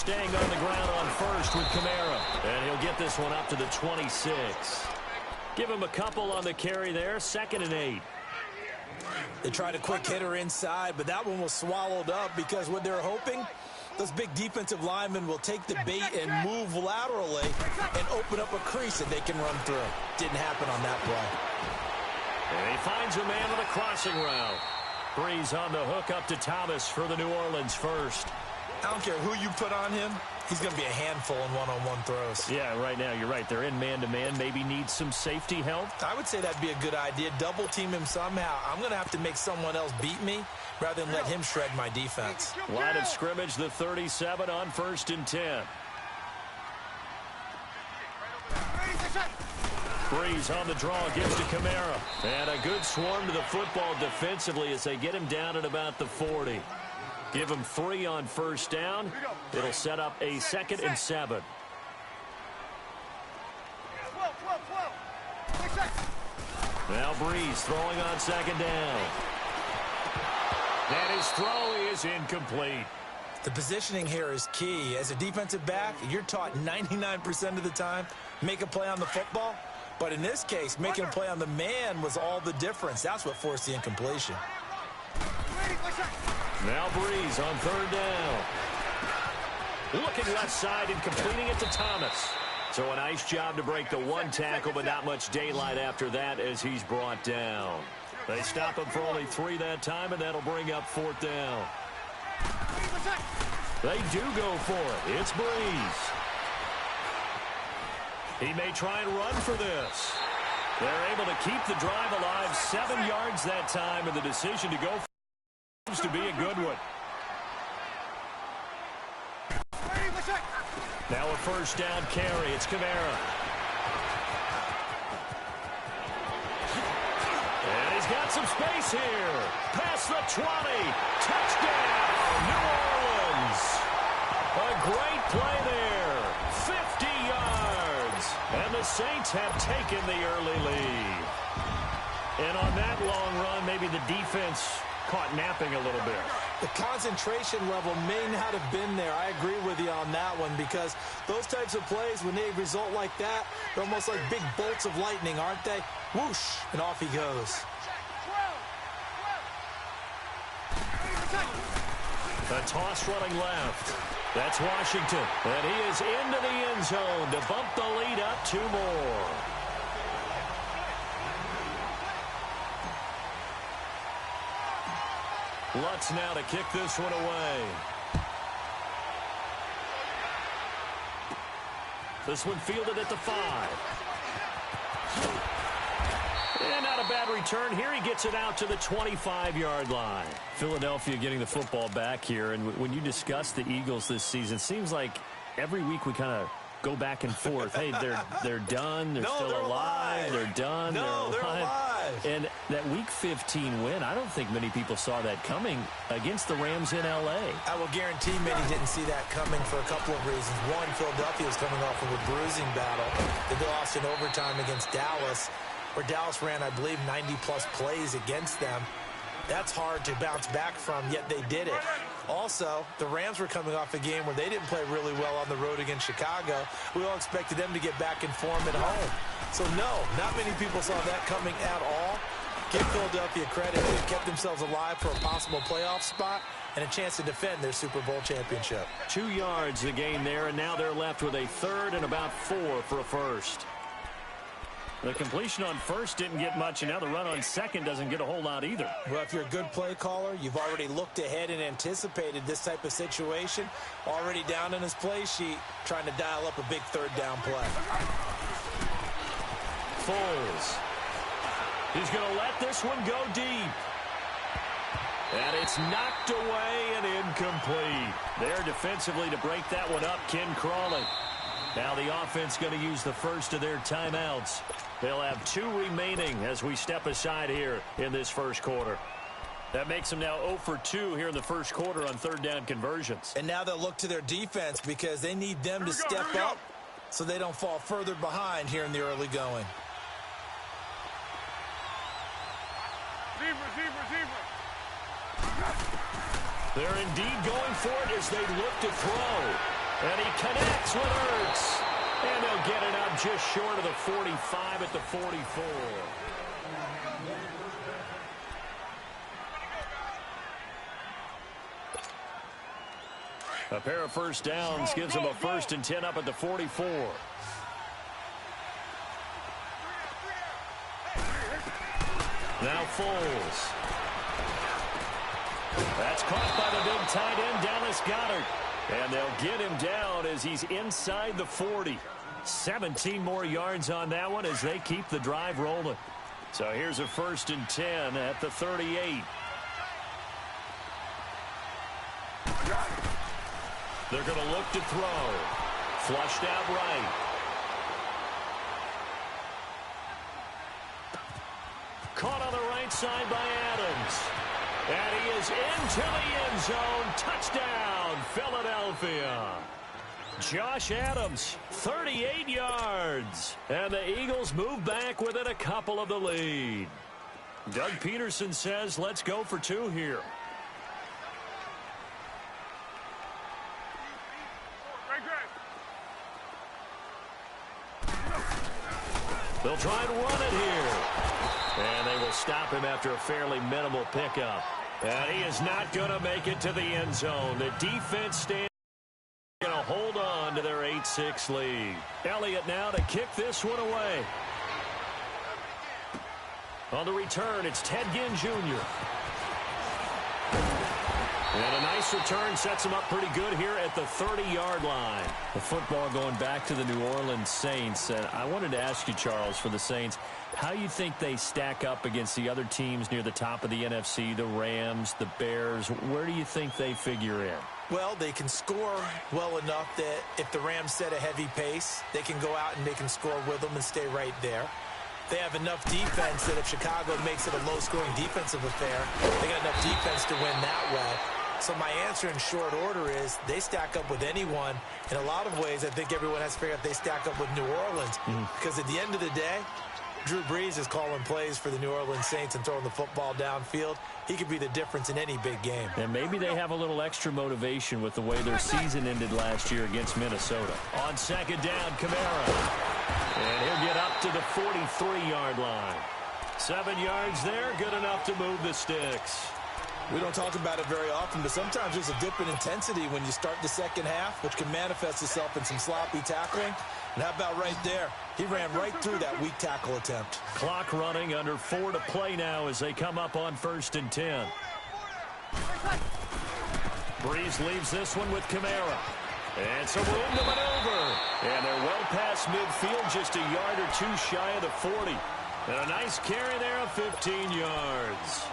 staying on the ground on first with Kamara. And he'll get this one up to the 26. Give him a couple on the carry there. 2nd and 8. They tried a quick hitter inside, but that one was swallowed up because what they're hoping, those big defensive linemen will take the bait and move laterally and open up a crease that they can run through. Didn't happen on that play. And he finds a man on a crossing route. Breeze on the hook up to Thomas for the New Orleans first. I don't care who you put on him. He's going to be a handful in one-on-one throws. Yeah, right now, you're right. They're in man-to-man. Maybe need some safety help. I would say that'd be a good idea. Double team him somehow. I'm going to have to make someone else beat me rather than let him shred my defense. Line of scrimmage, the 37 on 1st and 10. Breeze on the draw, gives to Kamara. And a good swarm to the football defensively as they get him down at about the 40. Give him 3 on 1st down. It'll set up a 2nd and 7. Now Breeze throwing on 2nd down. And his throw is incomplete. The positioning here is key. As a defensive back, you're taught 99% of the time, make a play on the football. But in this case, making a play on the man was all the difference. That's what forced the incompletion. Now Breeze on 3rd down. Looking left side and completing it to Thomas. So a nice job to break the 1 tackle, but not much daylight after that as he's brought down. They stop him for only 3 that time, and that'll bring up 4th down. They do go for it. It's Breeze. He may try and run for this. They're able to keep the drive alive. 7 yards that time, and the decision to go seems to be a good one. Now a 1st down carry. It's Kamara. And he's got some space here. Past the 20. Touchdown, New Orleans. A great play there. 50 yards. And the Saints have taken the early lead. And on that long run, maybe the defense caught napping a little bit. The concentration level may not have been there. I agree with you on that one because those types of plays, when they result like that, they're almost like big bolts of lightning, aren't they? Whoosh, and off he goes. A toss running left. That's Washington. And he is into the end zone to bump the lead up 2 more. Lutz now to kick this one away. This one fielded at the 5. And not a bad return here. He gets it out to the 25-yard line. Philadelphia getting the football back here. And when you discuss the Eagles this season, it seems like every week we kind of go back and forth. Hey, they're done. They're still alive. They're done. No, they're alive. And that Week 15 win, I don't think many people saw that coming against the Rams in L.A. I will guarantee many didn't see that coming for a couple of reasons. One, Philadelphia was coming off of a bruising battle. They lost in overtime against Dallas, where Dallas ran, I believe, 90-plus plays against them. That's hard to bounce back from, yet they did it. Also, the Rams were coming off a game where they didn't play really well on the road against Chicago. We all expected them to get back in form at home. So, no, not many people saw that coming at all. Give Philadelphia credit. They kept themselves alive for a possible playoff spot and a chance to defend their Super Bowl championship. 2 yards the gain there, and now they're left with a 3rd and about 4 for a first. The completion on first didn't get much, and now the run on second doesn't get a whole lot either. Well, if you're a good play caller, you've already looked ahead and anticipated this type of situation. Already down in his play sheet, trying to dial up a big 3rd down play. Foles. He's going to let this one go deep. And it's knocked away and incomplete. There defensively to break that one up, Ken Crawley. Now the offense going to use the first of their timeouts. They'll have 2 remaining as we step aside here in this first quarter. That makes them now 0 for 2 here in the first quarter on 3rd down conversions. And now they'll look to their defense because they need them to step up so they don't fall further behind here in the early going. They're indeed going for it as they look to throw. And he connects with Ertz. And they'll get it up just short of the 45 at the 44. A pair of first downs gives them a 1st and 10 up at the 44. Now Foles. That's caught by the big tight end, Dallas Goedert. And they'll get him down as he's inside the 40. 17 more yards on that one as they keep the drive rolling. So here's a 1st and 10 at the 38. They're going to look to throw. Flushed out right. Caught on the right side by Adams. And he is into the end zone. Touchdown, Philadelphia. Josh Adams, 38 yards. And the Eagles move back within a couple of the lead. Doug Peterson says, let's go for 2 here. They'll try and run it here. And they will stop him after a fairly minimal pickup. And he is not going to make it to the end zone. The defense stands going to hold on to their 8-6 lead. Elliott now to kick this one away. On the return, it's Ted Ginn Jr. And a nice return sets him up pretty good here at the 30-yard line. The football going back to the New Orleans Saints. And I wanted to ask you, Charles, for the Saints, how you think they stack up against the other teams near the top of the NFC, the Rams, the Bears. Where do you think they figure in? Well, they can score well enough that if the Rams set a heavy pace, they can go out and they can score with them and stay right there. They have enough defense that if Chicago makes it a low-scoring defensive affair, they got enough defense to win that way. So my answer in short order is they stack up with anyone. In a lot of ways, I think everyone has to figure out they stack up with New Orleans. Because at the end of the day, Drew Brees is calling plays for the New Orleans Saints and throwing the football downfield. He could be the difference in any big game. And maybe they have a little extra motivation with the way their season ended last year against Minnesota. On second down, Kamara. And he'll get up to the 43-yard line. 7 yards there, good enough to move the sticks. We don't talk about it very often, but sometimes there's a dip in intensity when you start the second half, which can manifest itself in some sloppy tackling. And how about right there? He ran right through that weak tackle attempt. Clock running, under 4 to play now as they come up on 1st and 10. Brees leaves this one with Kamara. And some room to maneuver. And they're well past midfield, just a yard or 2 shy of the 40. And a nice carry there of 15 yards.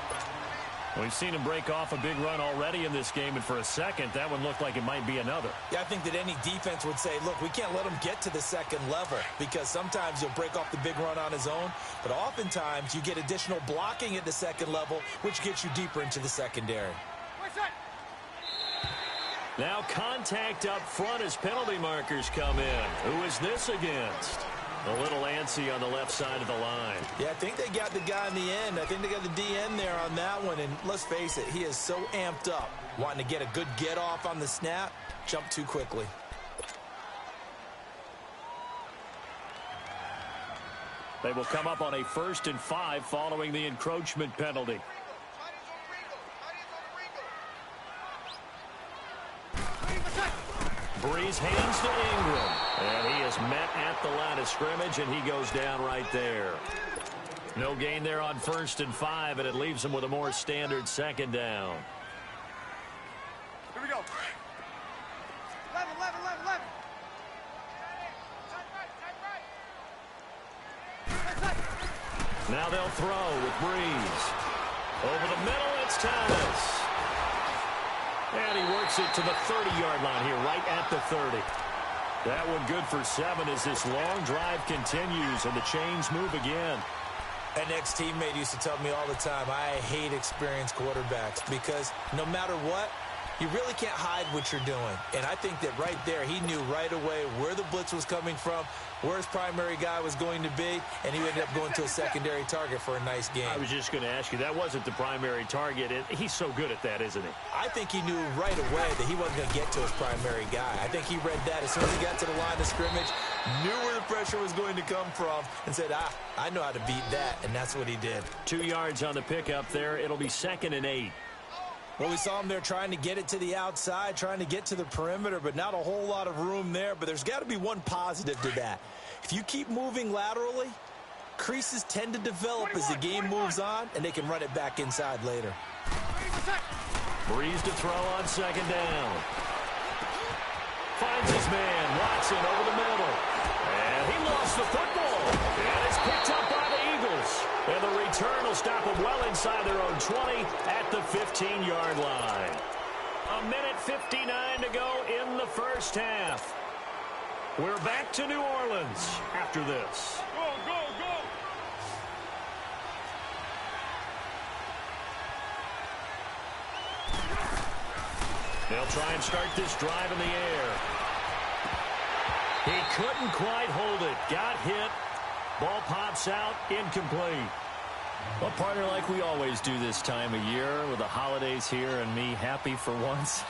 We've seen him break off a big run already in this game, and for a second, that one looked like it might be another. Yeah, I think that any defense would say, look, we can't let him get to the second level, because sometimes he'll break off the big run on his own, but oftentimes you get additional blocking at the second level, which gets you deeper into the secondary. Now contact up front as penalty markers come in. Who is this against? A little antsy on the left side of the line. Yeah, I think they got the guy in the end. I think they got the DN there on that one. And let's face it, he is so amped up, wanting to get a good get off on the snap, jump too quickly. They will come up on a 1st and 5 following the encroachment penalty. Brees hands to Ingram. And he is met at the line of scrimmage, and he goes down right there. No gain there on 1st and 5, and it leaves him with a more standard second down. Here we go. 11, 11, 11, 11. Now they'll throw with Brees. Over the middle, it's Thomas. And he works it to the 30-yard line here, right at the 30. That one good for 7 as this long drive continues and the chains move again. An ex-teammate used to tell me all the time, I hate experienced quarterbacks because no matter what, You really can't hide what you're doing. And I think that right there, he knew right away where the blitz was coming from, where his primary guy was going to be, and he ended up going to a secondary target for a nice game. I was just going to ask you, that wasn't the primary target. He's so good at that, isn't he? I think he knew right away that he wasn't going to get to his primary guy. I think he read that as soon as he got to the line of scrimmage, knew where the pressure was going to come from, and said, I know how to beat that, and that's what he did. 2 yards on the pickup there. It'll be 2nd and 8. Well, we saw him there trying to get it to the outside, trying to get to the perimeter, but not a whole lot of room there. But there's got to be one positive to that. If you keep moving laterally, creases tend to develop as the game moves on, and they can run it back inside later. Breeze to throw on 2nd down. Finds his man, Watson, over the middle. And he lost the football. And it's picked up by the Eagles. And the return will stop them well inside their own 20 at the 15-yard line. 1:59 to go in the first half. We're back to New Orleans after this. Go, go, go. They'll try and start this drive in the air. He couldn't quite hold it. Got hit. Ball pops out, incomplete. Well, partner, like we always do this time of year with the holidays here and me happy for once.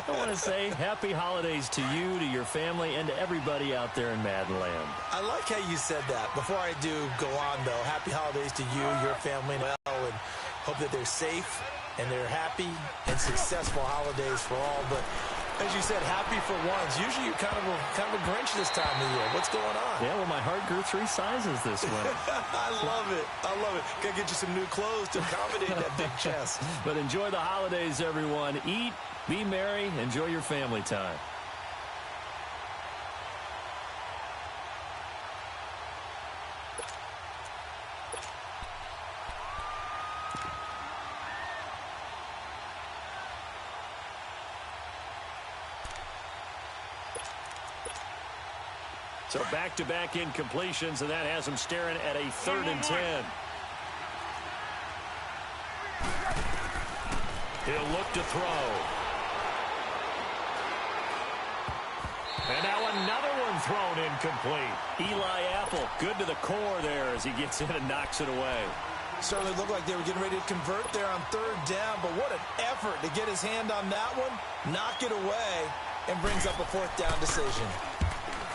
I want to say happy holidays to you, to your family, and to everybody out there in Maddenland. I like how you said that. Before I do go on, though, happy holidays to you, your family, and hope that they're safe and they're happy and successful holidays for all. But as you said, happy for once. Usually you're kind of a Grinch this time of year. What's going on? Yeah, well, my heart grew 3 sizes this winter. I love it. I love it. Got to get you some new clothes to accommodate that big chest. But enjoy the holidays, everyone. Eat, be merry, enjoy your family time. So back-to-back incompletions, and that has him staring at a 3rd and 10. He'll look to throw. And now another one thrown incomplete. Eli Apple, good to the core there as he gets in and knocks it away. Certainly looked like they were getting ready to convert there on 3rd down, but what an effort to get his hand on that one, knock it away, and brings up a 4th down decision.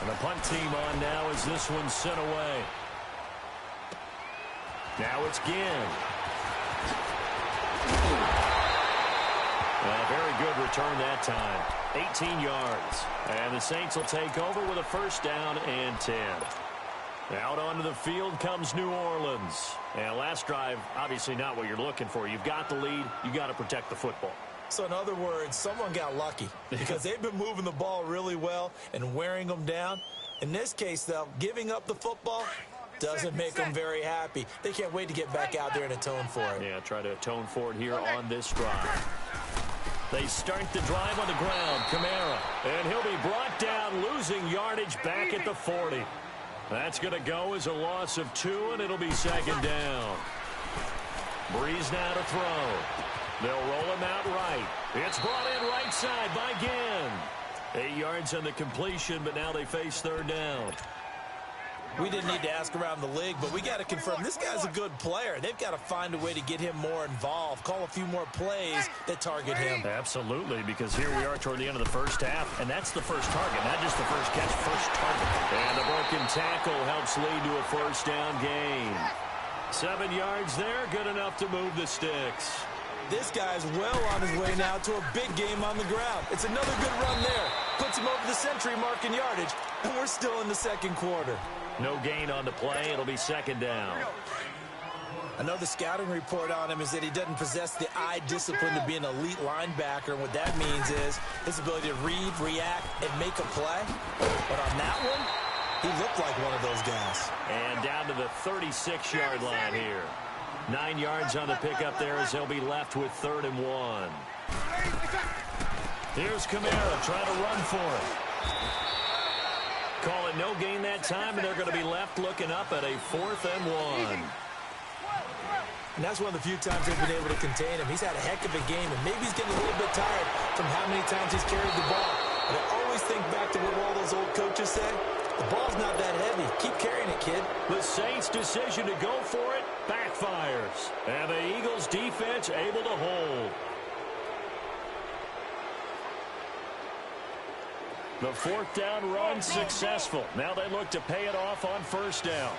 And the punt team on now as this one's sent away. Now it's Ginn. Very good return that time. 18 yards. And the Saints will take over with a 1st down and 10. Out onto the field comes New Orleans. And last drive, obviously not what you're looking for. You've got the lead. You got to protect the football. So in other words, someone got lucky because they've been moving the ball really well and wearing them down. In this case, though, giving up the football doesn't make them very happy. They can't wait to get back out there and atone for it. Yeah, try to atone for it here on this drive. They start the drive on the ground. Kamara. And he'll be brought down, losing yardage back at the 40. That's going to go as a loss of 2, and it'll be 2nd down. Breeze now to throw. They'll roll him out right. It's brought in right side by Ginn. 8 yards on the completion, but now they face 3rd down. We didn't need to ask around the league, but we got to confirm this guy's a good player. They've got to find a way to get him more involved, call a few more plays that target him. Absolutely, because here we are toward the end of the first half, and that's the first target, not just the first catch, first target. And the broken tackle helps lead to a 1st down gain. 7 yards there, good enough to move the sticks. This guy's well on his way now to a big game on the ground. It's another good run there. Puts him over the century mark in yardage, and we're still in the 2nd quarter. No gain on the play. It'll be 2nd down. I know the scouting report on him is that he doesn't possess the eye discipline to be an elite linebacker. And what that means is his ability to read, react, and make a play. But on that one, he looked like one of those guys. And down to the 36-yard line here. 9 yards on the pickup there as they'll be left with 3rd and 1. Here's Kamara trying to run for it. Call it no gain that time, and they're going to be left looking up at a 4th and 1. And that's one of the few times they've been able to contain him. He's had a heck of a game, and maybe he's getting a little bit tired from how many times he's carried the ball. But I always think back to what all those old coaches say. The ball's not that heavy. Keep carrying it, kid. The Saints' decision to go for it backfires. And the Eagles' defense able to hold. The fourth down run successful. Now they look to pay it off on first down.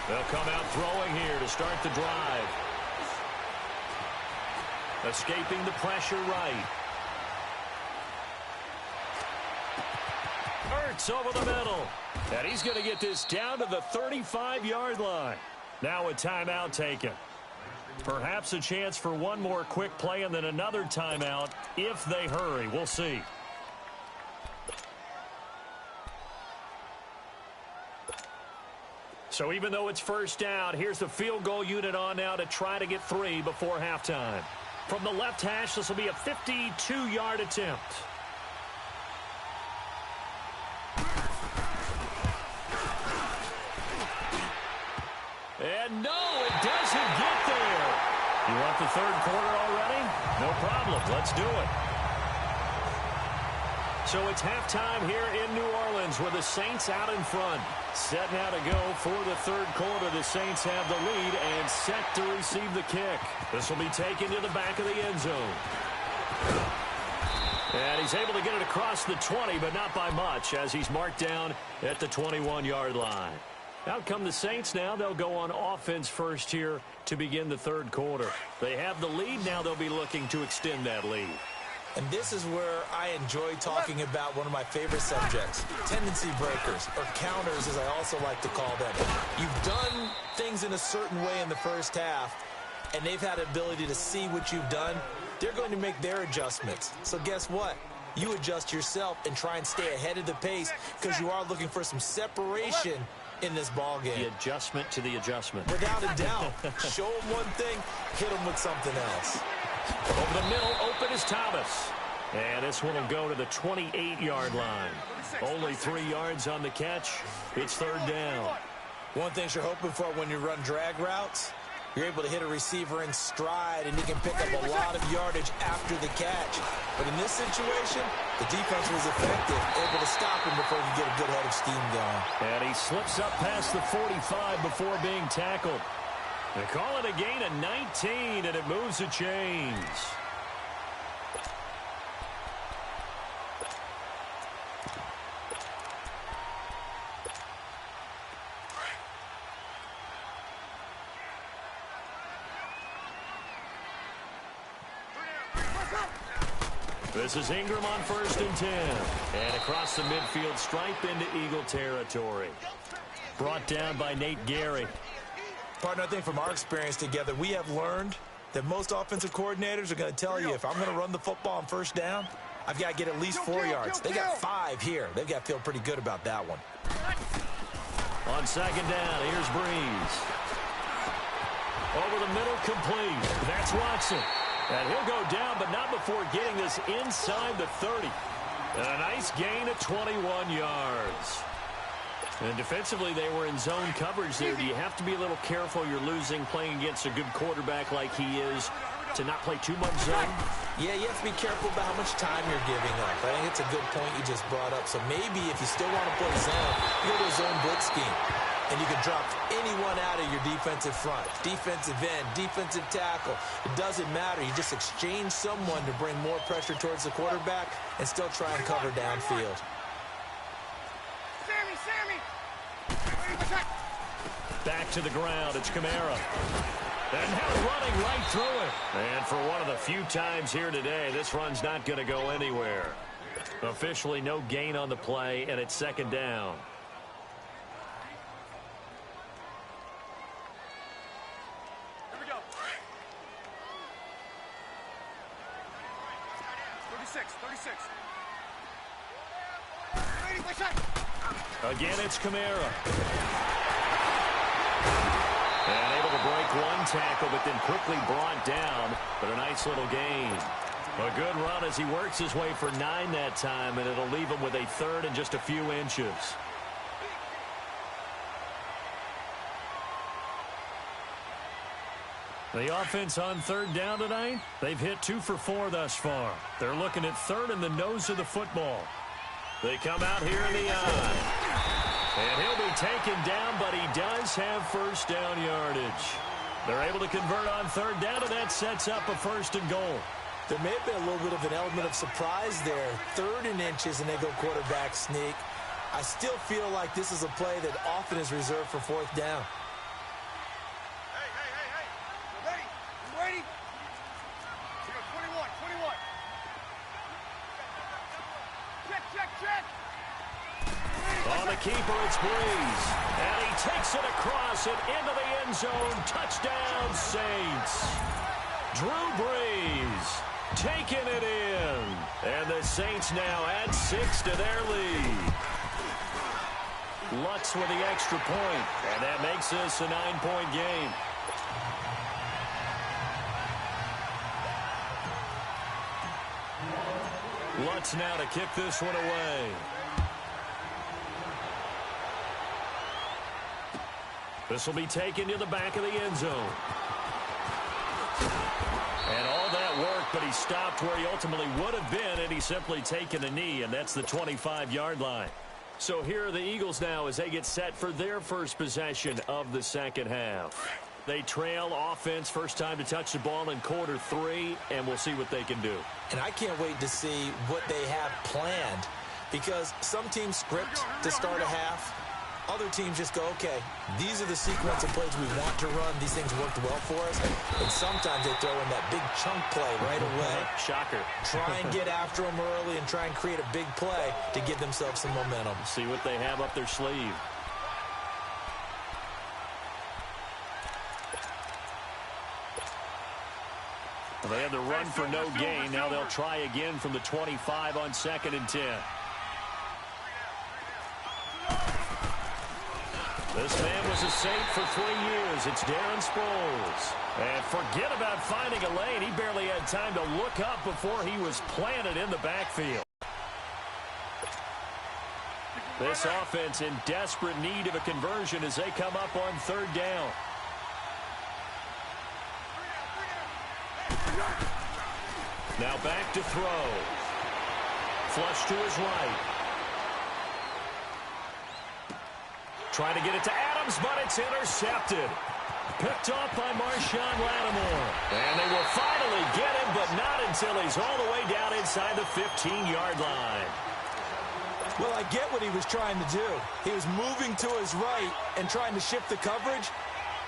They'll come out throwing here to start the drive. Escaping the pressure right. Ertz over the middle. And he's going to get this down to the 35-yard line. Now a timeout taken. Perhaps a chance for one more quick play and then another timeout if they hurry. We'll see. So even though it's first down, here's the field goal unit on now to try to get 3 before halftime. From the left hash, this will be a 52-yard attempt. And no, it doesn't get there. You want the third quarter already? No problem. Let's do it. So it's halftime here in New Orleans with the Saints out in front. Set now to go for the third quarter. The Saints have the lead and set to receive the kick. This will be taken to the back of the end zone. And he's able to get it across the 20, but not by much as he's marked down at the 21-yard line. Out come the Saints now. They'll go on offense first here to begin the third quarter. They have the lead. Now they'll be looking to extend that lead. And this is where I enjoy talking about one of my favorite subjects, tendency breakers, or counters as I also like to call them. You've done things in a certain way in the first half, and they've had the ability to see what you've done. They're going to make their adjustments. So guess what? You adjust yourself and try and stay ahead of the pace because you are looking for some separation in this ball game. The adjustment to the adjustment. Without a doubt. Show them one thing, hit them with something else. Over the middle, open is Thomas. And this one will go to the 28-yard line. Only 3 yards on the catch. It's third down. One thing you're hoping for when you run drag routes, you're able to hit a receiver in stride, and you can pick up a lot of yardage after the catch. But in this situation, the defense was effective, able to stop him before he could get a good head of steam going. And he slips up past the 45 before being tackled. They call it a gain of 19, and it moves the chains. This is Ingram on 1st and 10. And across the midfield stripe into Eagle territory. Brought down by Nate Gary. Partner, I think from our experience together, we have learned that most offensive coordinators are going to tell you, if I'm going to run the football on first down, I've got to get at least 4 yards. They got 5 here. They've got to feel pretty good about that one. On second down, here's Breeze. Over the middle, complete. That's Watson. And he'll go down, but not before getting this inside the 30. And a nice gain of 21 yards. And defensively, they were in zone coverage there. Do you have to be a little careful? You're losing playing against a good quarterback like he is to not play too much zone? Yeah, you have to be careful about how much time you're giving up. I think it's a good point you just brought up. So maybe if you still want to play zone, you go to a zone blitz scheme. And you can drop anyone out of your defensive front, defensive end, defensive tackle. It doesn't matter. You just exchange someone to bring more pressure towards the quarterback and still try and cover downfield. Sammy! Back to the ground. It's Kamara. And now running right through it. And for one of the few times here today, this run's not going to go anywhere. Officially no gain on the play, and it's second down. Here we go. 36. Again, it's Kamara. And able to break one tackle, but then quickly brought down. But a nice little gain. A good run as he works his way for 9 that time, and it'll leave him with a third and just a few inches. The offense on third down tonight, they've hit 2 for 4 thus far. They're looking at third in the nose of the football. They come out here in the eye. And he'll be taken down, but he does have first down yardage. They're able to convert on third down, and that sets up a first and goal. There may have been a little bit of an element of surprise there. 3rd and inches, and they go quarterback sneak. I still feel like this is a play that often is reserved for 4th down. Hey. You ready? Here, 21. Check. On the keeper, it's Breeze. And he takes it across and into the end zone. Touchdown, Saints. Drew Brees taking it in. And the Saints now add 6 to their lead. Lutz with the extra point. And that makes this a 9-point game. Lutz now to kick this one away. This will be taken to the back of the end zone. And all that work, but he stopped where he ultimately would have been, and he's simply taken a knee, and that's the 25-yard line. So here are the Eagles now as they get set for their first possession of the second half. They trail offense, first time to touch the ball in quarter 3, and we'll see what they can do. And I can't wait to see what they have planned, because some teams script to start a half. Other teams just go, okay, these are the sequence of plays we want to run. These things worked well for us. And sometimes they throw in that big chunk play right away. Shocker. Try and get after them early and try and create a big play to give themselves some momentum. See what they have up their sleeve. They had the run for no gain. Now they'll try again from the 25 on 2nd and 10. This man was a Saint for 3 years. It's Darren Sproles. And forget about finding a lane. He barely had time to look up before he was planted in the backfield. This offense in desperate need of a conversion as they come up on 3rd down. Now back to throw. Flush to his right. Trying to get it to Adams, but it's intercepted. Picked off by Marshawn Lattimore. And they will finally get him, but not until he's all the way down inside the 15-yard line. Well, I get what he was trying to do. He was moving to his right and trying to shift the coverage,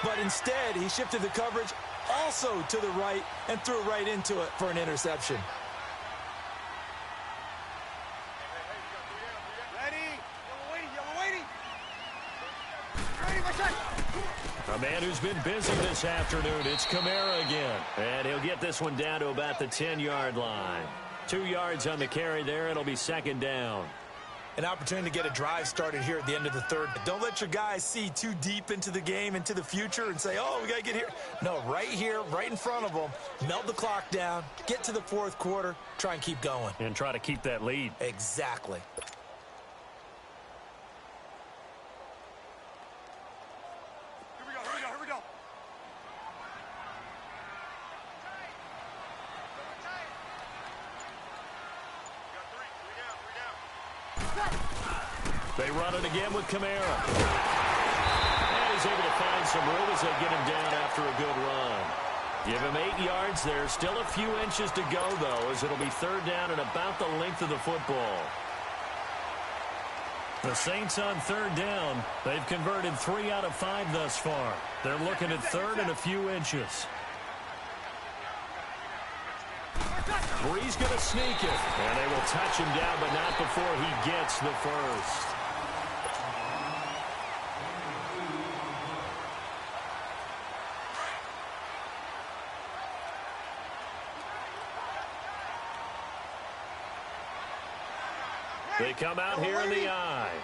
but instead he shifted the coverage also to the right and threw right into it for an interception. A man who's been busy this afternoon, it's Kamara again. And he'll get this one down to about the 10-yard line. 2 yards on the carry there. It'll be 2nd down. An opportunity to get a drive started here at the end of the 3rd. Don't let your guys see too deep into the game, into the future, and say, oh, we got to get here. No, right here, right in front of them, melt the clock down, get to the 4th quarter, try and keep going. And try to keep that lead. Exactly. Here we go. They run it again with Kamara. And he's able to find some room as they get him down after a good run. Give him 8 yards there. Still a few inches to go, though, as it'll be 3rd down and about the length of the football. The Saints on 3rd down. They've converted 3 out of 5 thus far. They're looking at 3rd and a few inches. Brees going to sneak it. And they will touch him down, but not before he gets the first. They come out here in the eye.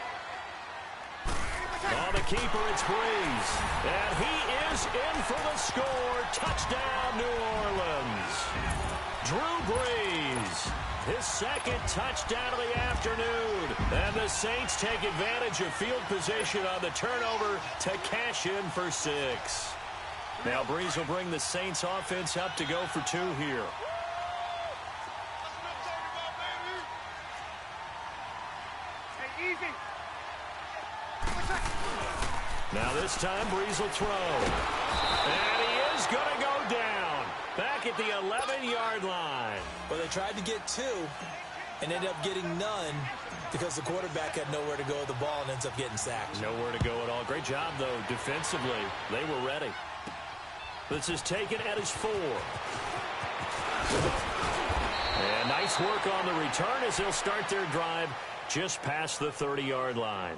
On the keeper, it's Brees. And he is in for the score. Touchdown, New Orleans. Drew Brees, his 2nd touchdown of the afternoon. And the Saints take advantage of field position on the turnover to cash in for 6. Now Breeze will bring the Saints offense up to go for 2 here. Hey, easy. Now this time Breeze will throw. And he is going to go down. Back at the 11-yard line. Well, they tried to get 2 and ended up getting none because the quarterback had nowhere to go with the ball and ends up getting sacked. Nowhere to go at all. Great job, though, defensively. They were ready. This is taken at his 4. And nice work on the return as they'll start their drive just past the 30-yard line.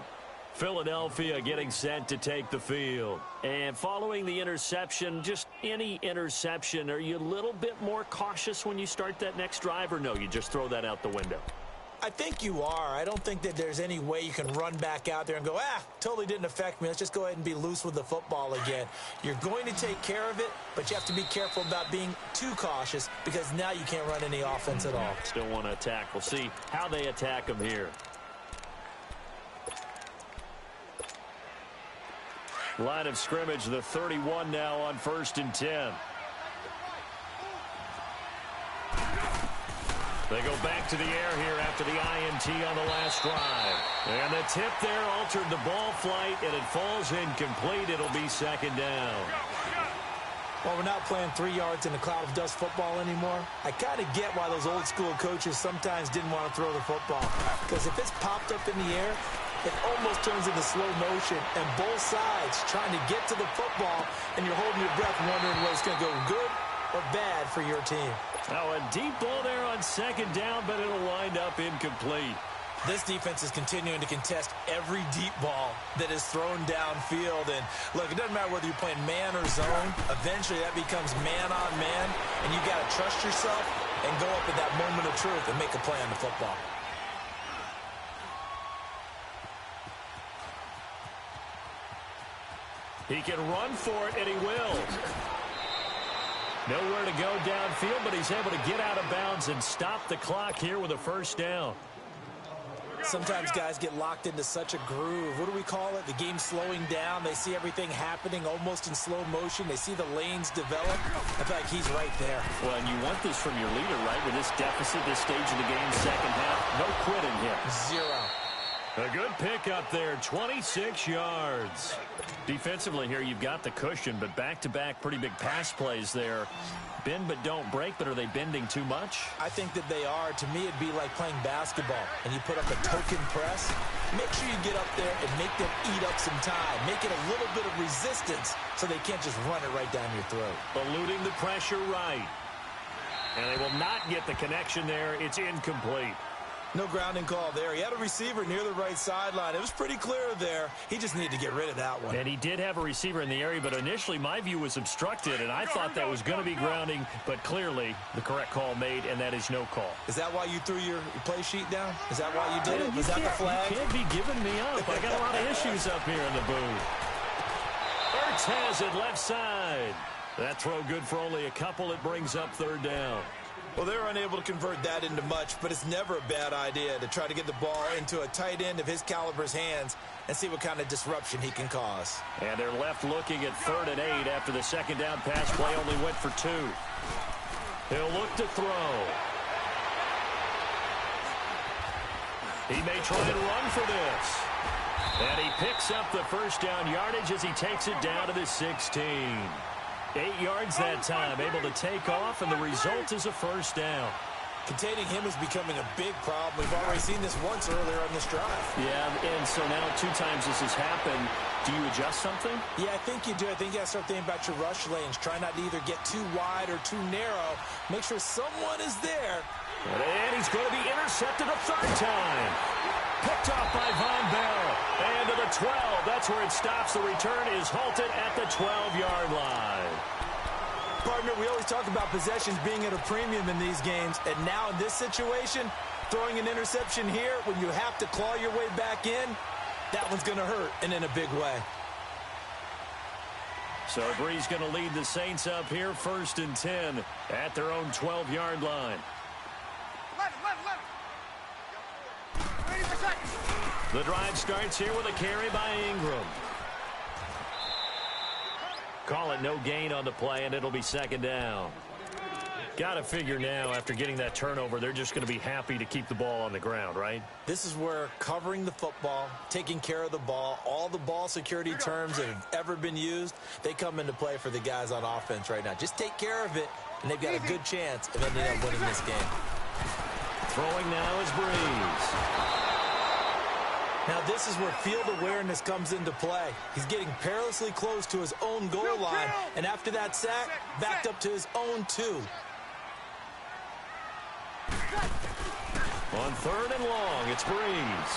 Philadelphia getting set to take the field. And following the interception, just any interception, are you a little bit more cautious when you start that next drive, or no, you just throw that out the window? I think you are. I don't think that there's any way you can run back out there and go, totally didn't affect me. Let's just go ahead and be loose with the football again. You're going to take care of it, but you have to be careful about being too cautious because now you can't run any offense at all. Still want to attack. We'll see how they attack them here. Line of scrimmage, the 31 now on 1st and 10. They go back to the air here after the INT on the last drive. And the tip there altered the ball flight, and it falls incomplete. It'll be 2nd down. Well, we're not playing 3 yards in a cloud of dust football anymore. I kind of get why those old school coaches sometimes didn't want to throw the football. Because if it's popped up in the air, it almost turns into slow motion, and both sides trying to get to the football, and you're holding your breath wondering whether it's going to go good or bad for your team. Oh, a deep ball there on 2nd down, but it'll wind up incomplete. This defense is continuing to contest every deep ball that is thrown downfield. And, look, it doesn't matter whether you're playing man or zone. Eventually, that becomes man on man, and you got to trust yourself and go up at that moment of truth and make a play on the football. He can run for it, and he will. Nowhere to go downfield, but he's able to get out of bounds and stop the clock here with a 1st down. Sometimes guys get locked into such a groove. What do we call it? The game slowing down. They see everything happening almost in slow motion. They see the lanes develop. I feel like he's right there. Well, and you want this from your leader, right? With this deficit, this stage of the game, 2nd half, no quitting here. 0. A good pickup there, 26 yards. Defensively here, you've got the cushion, but back-to-back pretty big pass plays there. Bend but don't break, but are they bending too much? I think that they are. To me, it'd be like playing basketball, and you put up a token press. Make sure you get up there and make them eat up some time. Make it a little bit of resistance so they can't just run it right down your throat. Eluding the pressure right. And they will not get the connection there. It's incomplete. No grounding call there. He had a receiver near the right sideline. It was pretty clear there. He just needed to get rid of that one. And he did have a receiver in the area, but initially my view was obstructed, and I thought that was going to be grounding, but clearly the correct call made, and that is no call. Is that why you threw your play sheet down? Is that why you did it? Was that the flag? You can't be giving me up. I got a lot of issues up here in the booth. Ertz has it left side. That throw good for only a couple. It brings up 3rd down. Well, they're unable to convert that into much, but it's never a bad idea to try to get the ball into a tight end of his caliber's hands and see what kind of disruption he can cause. And they're left looking at 3rd and 8 after the 2nd down pass play only went for 2. He'll look to throw. He may try and run for this. And he picks up the 1st down yardage as he takes it down to the 16. 8 yards that time, able to take off, and the result is a 1st down. Containing him is becoming a big problem. We've already seen this once earlier on this drive. Yeah, and so now 2 times this has happened. Do you adjust something? Yeah, I think you do. I think you got to start thinking about your rush lanes. Try not to either get too wide or too narrow. Make sure someone is there. And he's going to be intercepted a 3rd time. Picked off by Von Bell. And to the 12. That's where it stops. The return is halted at the 12-yard line. Partner, we always talk about possessions being at a premium in these games. And now in this situation, throwing an interception here when you have to claw your way back in, that one's going to hurt, and in a big way. So Breeze going to lead the Saints up here, 1st and 10 at their own 12-yard line. Let him. Ready for second. The drive starts here with a carry by Ingram. Calling it no gain on the play, and it'll be second down. Got to figure now, after getting that turnover, they're just going to be happy to keep the ball on the ground, right? This is where covering the football, taking care of the ball, all the ball security terms that have ever been used, they come into play for the guys on offense right now. Just take care of it, and they've got a good chance of ending up winning this game. Throwing now is Breeze. Now this is where field awareness comes into play. He's getting perilously close to his own goal line, and after that sack, backed up to his own 2. On 3rd and long, it's Breeze.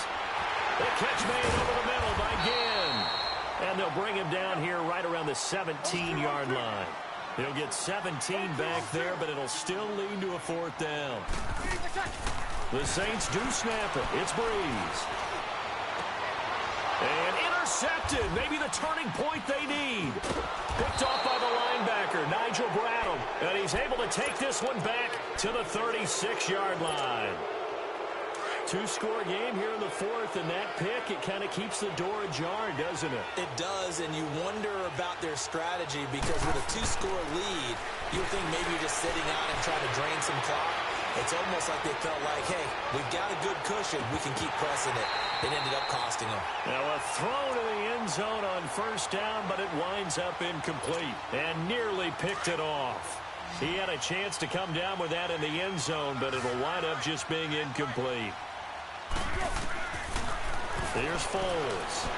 The catch made over the middle by Ginn. And they'll bring him down here right around the 17-yard line. He'll get 17 back there, but it'll still lead to a 4th down. The Saints do snap it. It's Breeze. And intercepted. Maybe the turning point they need. Picked off by the linebacker, Nigel Bradham. And he's able to take this one back to the 36-yard line. 2-score game here in the 4th, and that pick, it kind of keeps the door ajar, doesn't it? It does, and you wonder about their strategy because with a 2-score lead, you think maybe you're just sitting out and trying to drain some clock. It's almost like they felt like, hey, we've got a good cushion. We can keep pressing it. It ended up costing them. Now a throw to the end zone on 1st down, but it winds up incomplete and nearly picked it off. He had a chance to come down with that in the end zone, but it'll wind up just being incomplete. Here's Foles.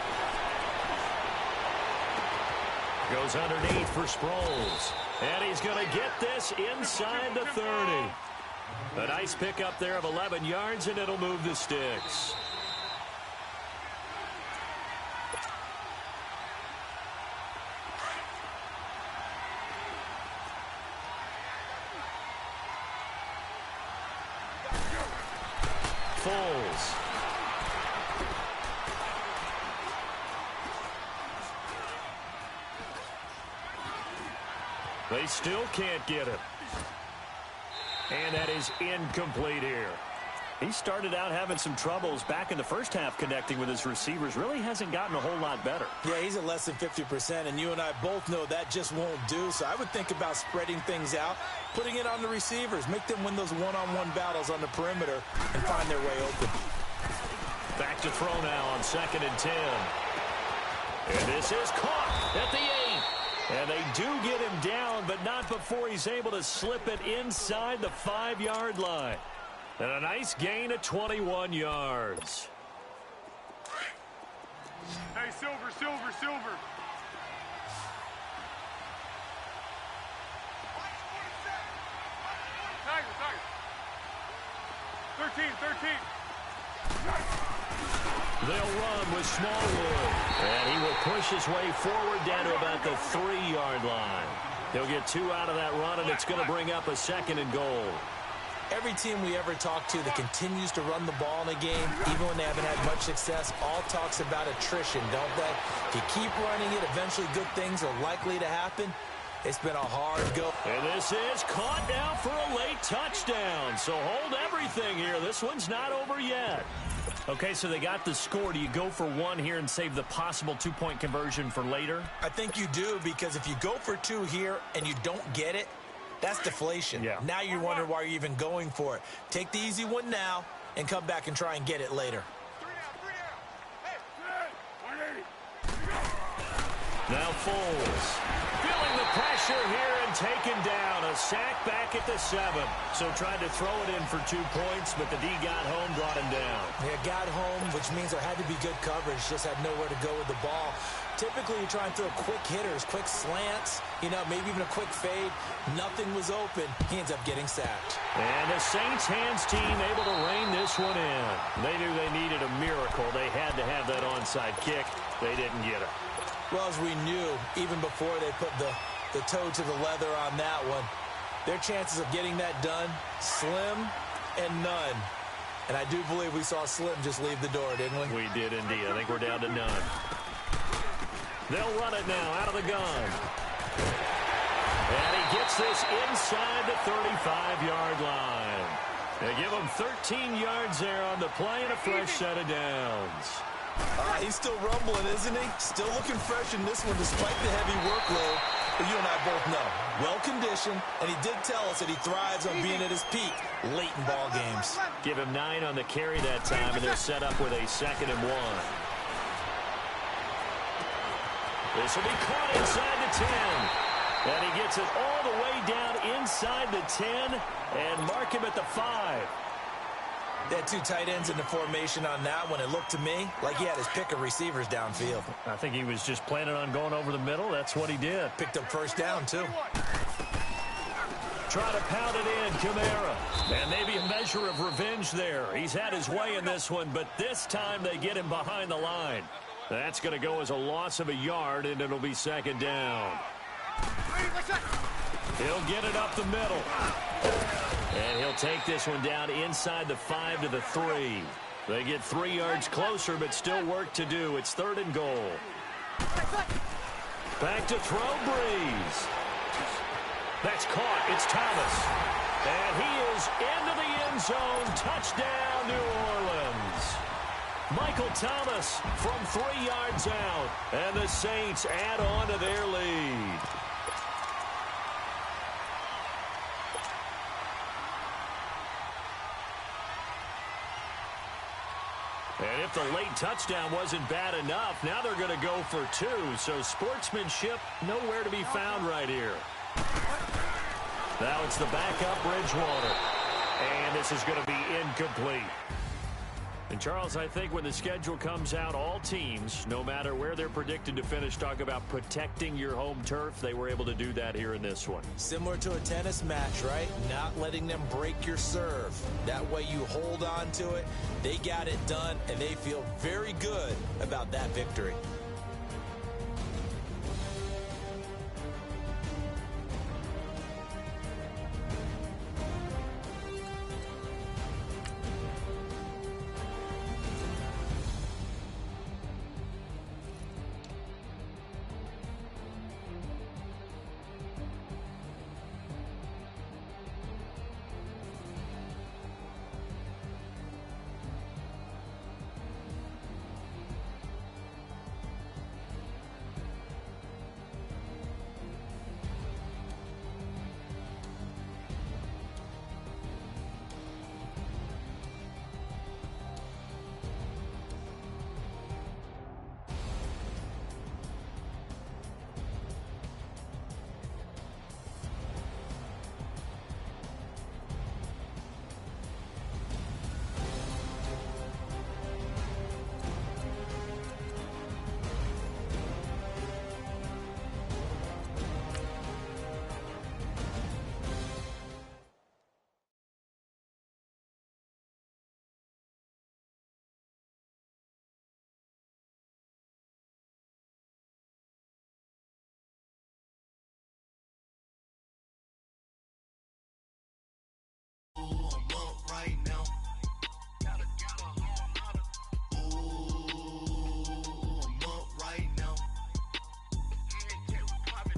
Goes underneath for Sproles. And he's going to get this inside the 30. A nice pickup there of 11 yards, and it'll move the sticks. Foles. They still can't get him. And that is incomplete here. He started out having some troubles back in the first half connecting with his receivers. Really hasn't gotten a whole lot better. Yeah, he's at less than 50%, and you and I both know that just won't do. So I would think about spreading things out, putting it on the receivers, make them win those one-on-one battles on the perimeter and find their way open. Back to throw now on 2nd and 10. And this is caught at the 8. And they do get him down, but not before he's able to slip it inside the 5-yard line. And a nice gain of 21 yards. Hey, Silver. Tiger. 13. They'll run with Smallwood. And he will push his way forward down to about the 3-yard line. He'll get 2 out of that run, and it's going to bring up a 2nd and goal. Every team we ever talk to that continues to run the ball in a game, even when they haven't had much success, all talks about attrition, don't they? If you keep running it, eventually good things are likely to happen. It's been a hard go. And this is caught now for a late touchdown. So hold everything here. This one's not over yet. Okay, so they got the score. Do you go for 1 here and save the possible 2-point conversion for later? I think you do, because if you go for 2 here and you don't get it, that's deflation. Yeah. Now you wonder why you're even going for it. Take the easy one now and come back and try and get it later. 3 down. Now Foles. Feeling the pressure here and taken down. A sack back at the 7. So tried to throw it in for 2 points, but the D got home, brought him down. Yeah, got home, which means there had to be good coverage. Just had nowhere to go with the ball. Typically, you try and throw quick hitters, quick slants, maybe even a quick fade. Nothing was open. He ends up getting sacked. And the Saints hands team able to rein this one in. They knew they needed a miracle. They had to have that onside kick. They didn't get it. Well, as we knew, even before they put the toe to the leather on that one, their chances of getting that done, slim and none. And I do believe we saw Slim just leave the door, didn't we? We did indeed. I think we're down to none. They'll run it now out of the gun. And he gets this inside the 35-yard line. They give him 13 yards there on the play and a fresh set of downs. He's still rumbling, isn't he? Still looking fresh in this one despite the heavy workload. Well, you and I both know, well-conditioned, and he did tell us that he thrives on being at his peak late in ball games. Give him 9 on the carry that time, and they're set up with a 2nd and 1. This will be caught inside the 10. And he gets it all the way down inside the 10 and mark him at the 5. They had 2 tight ends in the formation on that one. It looked to me like he had his pick of receivers downfield. I think he was just planning on going over the middle. That's what he did. Picked up first down, too. Try to pound it in, Kamara. And maybe a measure of revenge there. He's had his way in this one, but this time they get him behind the line. That's going to go as a loss of a yard, and it'll be 2nd down. He'll get it up the middle. And he'll take this one down inside the 5 to the 3. They get 3 yards closer, but still work to do. It's 3rd and goal. Back to throw, Breeze. That's caught. It's Thomas. And he is into the end zone. Touchdown, New Orleans. Michael Thomas from 3 yards out. And the Saints add on to their lead. And if the late touchdown wasn't bad enough, now they're going to go for 2. So sportsmanship nowhere to be found right here. Now it's the backup Bridgewater. And this is going to be incomplete. And, Charles, I think when the schedule comes out, all teams, no matter where they're predicted to finish, talk about protecting your home turf. They were able to do that here in this one. Similar to a tennis match, right? Not letting them break your serve. That way you hold on to it. They got it done, and they feel very good about that victory. Right now.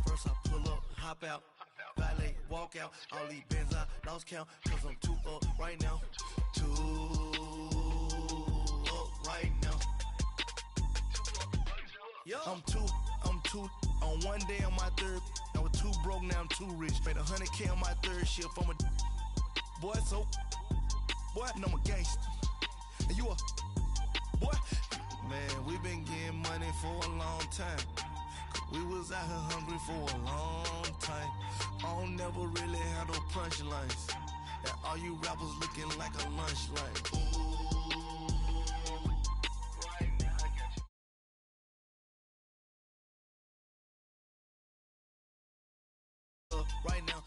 First I pull up, hop out, valet, walk out. All these bands I lost count, cause I'm 2 up right now. 2 up right now. Yo, I'm two on one day on my 3rd. I was 2 broke, now I'm 2 rich. Made 100K on my 3rd shift. I'm a boy, so boy, and I'm a gangster. And you a boy. Man, we been getting money for a long time. We was out here hungry for a long time. I don't never really have no punchlines. And all you rappers looking like a lunch line. Right now.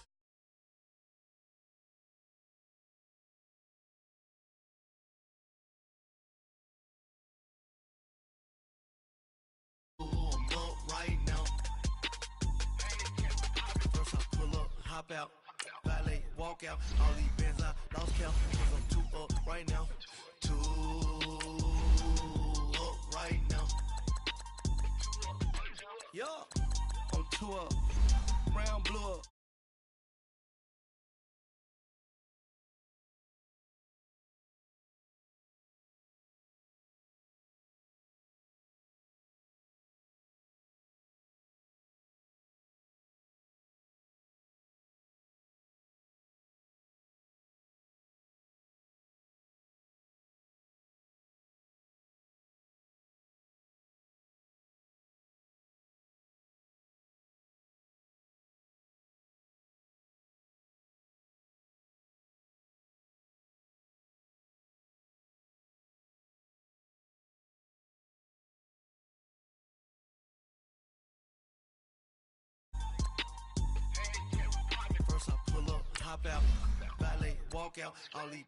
Right now. First I pull up, hop out, valet, walk out. All these bands I lost count, cause I'm 2 up right now. 2 up right now. Yo, I'm 2 up, brown, blue up. hop out, valet, walk out, all these.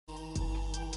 Ooh.